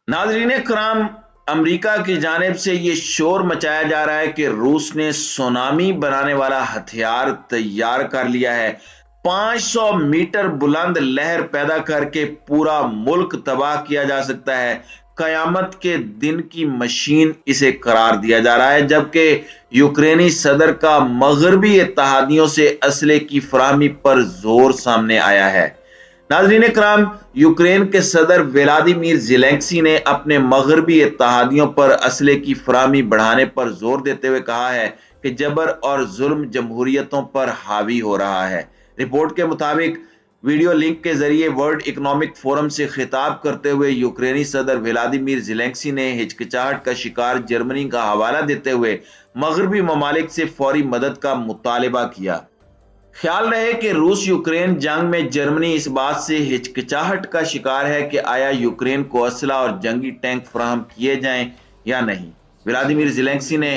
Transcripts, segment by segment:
नाजरीन कराम, अमरीका की जानिब से ये शोर मचाया जा रहा है कि रूस ने सुनामी बनाने वाला हथियार तैयार कर लिया है। 500 मीटर बुलंद लहर पैदा करके पूरा मुल्क तबाह किया जा सकता है। कयामत के दिन की मशीन इसे करार दिया जा रहा है, जबकि यूक्रेनी सदर का मगरबी इत्तेहादियों से असले की फराहमी पर जोर सामने आया है। नाजरीन कराम, यूक्रेन के सदर व्लादिमीर ज़ेलेंस्की ने अपने मगरबी इत्तेहादियों पर असले की फराहमी बढ़ाने पर जोर देते हुए कहा है कि जबर और जुल्म जमहूरियतों पर हावी हो रहा है। रिपोर्ट के मुताबिक वीडियो लिंक के जरिए वर्ल्ड इकोनॉमिक फोरम से खिताब करते हुए यूक्रेनी सदर व्लादिमीर ज़ेलेंस्की ने हिचकिचाहट का शिकार जर्मनी का हवाला देते हुए मगरबी ममालिक से फौरी मदद का मुतालबा किया। ख्याल रहे कि रूस यूक्रेन जंग में जर्मनी इस बात से हिचकिचाहट का शिकार है कि आया यूक्रेन को असला और जंगी टैंक फराहम किए जाएं या नहीं। व्लादिमीर ज़ेलेंस्की ने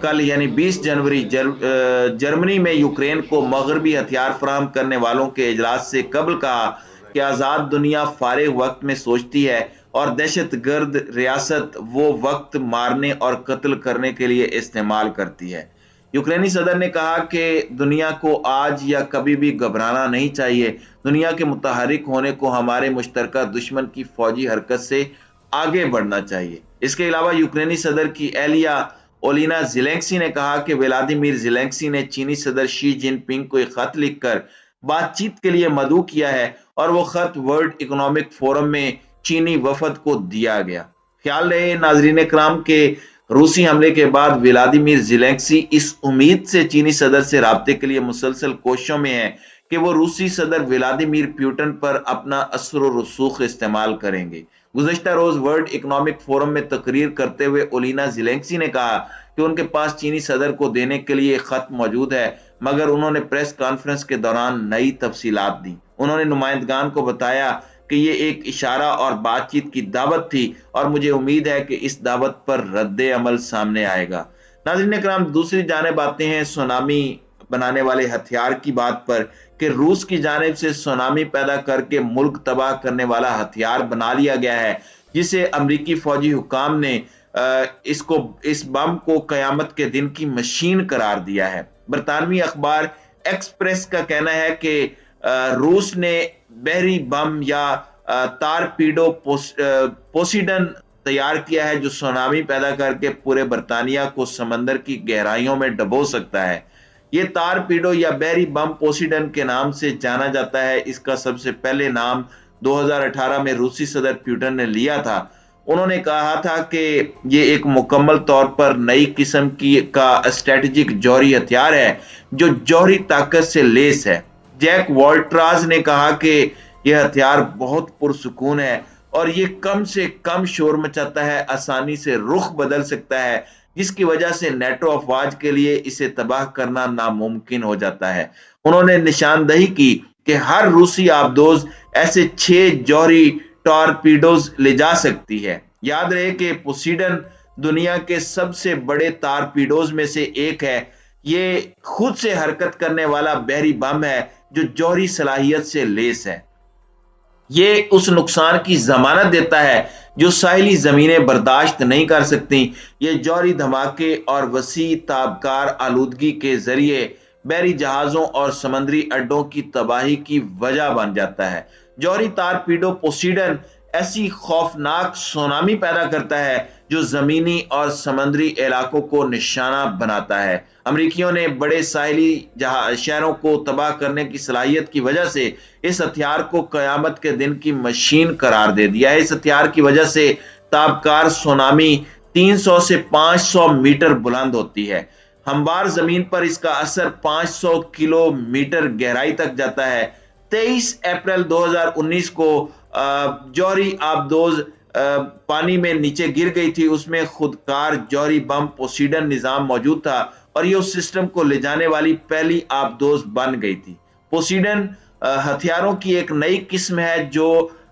कल यानी 20 जनवरी जर्मनी में यूक्रेन को मगरबी हथियार फराहम करने वालों के इजलास से कबल कहा कि आज़ाद दुनिया फारिग वक्त में सोचती है और दहशत गर्द रियासत वो वक्त मारने और कत्ल करने के लिए इस्तेमाल करती है। यूक्रेनी सदर ने कहा कि दुनिया को आज या कभी भी घबराना नहीं चाहिए। दुनिया के मुतहरिक होने को हमारे मुश्तरका दुश्मन की फौजी हरकत से आगे बढ़ना चाहिए। इसके अलावा यूक्रेनी सदर की एहलिया ओलिना ज़ेलेंस्की ने कहा कि व्लादिमीर ज़ेलेंस्की ने चीनी सदर शी जिनपिंग को एक खत लिखकर बातचीत के लिए मदऊ किया है और वो खत वर्ल्ड इकोनॉमिक फोरम में चीनी वफद को दिया गया। ख्याल रहे नाजरीन कराम के रूसी हमले के बाद व्लादिमीर ज़ेलेंस्की इस उम्मीद से चीनी सदर से राब्ते के लिए मुसलसल कोशिशों में है कि वो रूसी सदर व्लादिमीर पुतिन पर अपना असर और रसूख इस्तेमाल करेंगे। गुज़श्ता रोज वर्ल्ड इकोनॉमिक फोरम में तकरीर करते हुए ओलिना ज़ेलेंस्की ने कहा कि उनके पास चीनी सदर को देने के लिए खत मौजूद है, मगर उन्होंने प्रेस कॉन्फ्रेंस के दौरान नई तफसीलात दी। उन्होंने नुमाइंदगान को बताया कि ये एक इशारा और बातचीत की दावत थी और मुझे उम्मीद है कि इस दावत पर रद्द अमल सामने आएगा। नाज़रीन कराम, दूसरी जानिब आते हैं सुनामी बनाने वाले हथियार की बात पर कि रूस की जानिब से सुनामी पैदा करके मुल्क तबाह करने वाला हथियार बना लिया गया है, जिसे अमरीकी फौजी हुकाम ने इस बम को कयामत के दिन की मशीन करार दिया है। बरतानवी अखबार एक्सप्रेस का कहना है कि रूस ने बहरी बम या तारपीडो पोसीडन तैयार किया है, जो सुनामी पैदा करके पूरे बर्तानिया को समंदर की गहराइयों में डबो सकता है। ये तारपीडो या बहरी बम पोसीडन के नाम से जाना जाता है। इसका सबसे पहले नाम 2018 में रूसी सदर पुतिन ने लिया था। उन्होंने कहा था कि ये एक मुकम्मल तौर पर नई किस्म का स्ट्रेटेजिक जौहरी हथियार है जो जौहरी ताकत से लेस है। जैक वॉल्ट्राज ने कहा कि यह हथियार बहुत पुरसुकून है और ये कम से कम शोर मचाता है, आसानी से रुख बदल सकता है, जिसकी वजह से नेटो अफवाज के लिए इसे तबाह करना नामुमकिन हो जाता है। उन्होंने निशानदही की कि हर रूसी आबदोज ऐसे 6 जौहरी टॉरपीडोज ले जा सकती है। याद रहे कि पोसीडन दुनिया के सबसे बड़े टॉरपीडोज में से एक है। ये खुद से हरकत करने वाला बहरी बम है जो जौहरी सलाहियत से लेस है। ये उस नुकसान की जमानत देता है जो साहिली जमीनें बर्दाश्त नहीं कर सकती। ये जौहरी धमाके और वसी ताबकार आलूदगी के जरिए बहरी जहाजों और समंदरी अड्डों की तबाही की वजह बन जाता है। जौहरी तारपीडो पोसीडन ऐसी खौफनाक सुनामी पैदा करता है जो जमीनी और समंदरी इलाकों को निशाना बनाता है। अमरीकियों ने बड़े साहिली शहरों को तबाह करने की सलाहियत की वजह से इस हथियार को कयामत के दिन की मशीन करार दे दिया है। इस हथियार की वजह से ताबकार सुनामी 300 से 500 मीटर बुलंद होती है। हमवार जमीन पर इसका असर 500 किलोमीटर गहराई तक जाता है। 23 अप्रैल 2019 को जौहरी आबदोज पानी में नीचे गिर गई थी। उसमें खुदकार जौहरी बम पोसीडन निजाम मौजूद था और ये उस सिस्टम को ले जाने वाली पहली आबदोज बन गई थी। पोसीडन हथियारों की एक नई किस्म है जो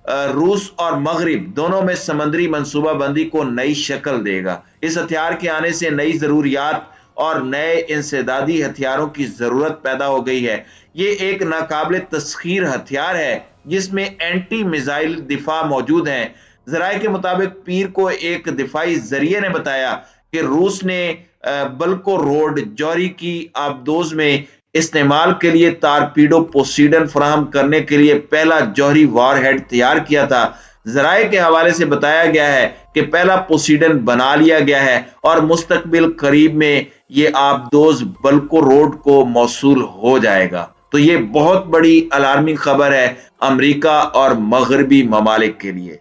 रूस और मगरिब दोनों में समंदरी मंसूबाबंदी को नई शक्ल देगा। इस हथियार के आने से नई जरूरियात और नए इंसदादी हथियारों की जरूरत पैदा हो गई है। ये एक नाकाबिल तस्खीर हथियार है जिसमें एंटी मिसाइल दिफा मौजूद हैं। ذرائع کے مطابق پیر کو ایک دفاعی ذریعے نے بتایا کہ روس نے بلکو روڈ جوہری کی آبدوز میں استعمال کے لیے تارپیڈو پوسیڈن فراہم کرنے کے لیے پہلا جوہری وار ہیڈ تیار کیا تھا۔ ذرائع کے حوالے سے بتایا گیا ہے کہ پہلا پوسیڈن بنا لیا گیا ہے اور مستقبل قریب میں یہ آبدوز بلکو روڈ کو موصول ہو جائے گا۔ تو یہ بہت بڑی الارمنگ خبر ہے امریکہ اور مغربی ممالک کے لیے۔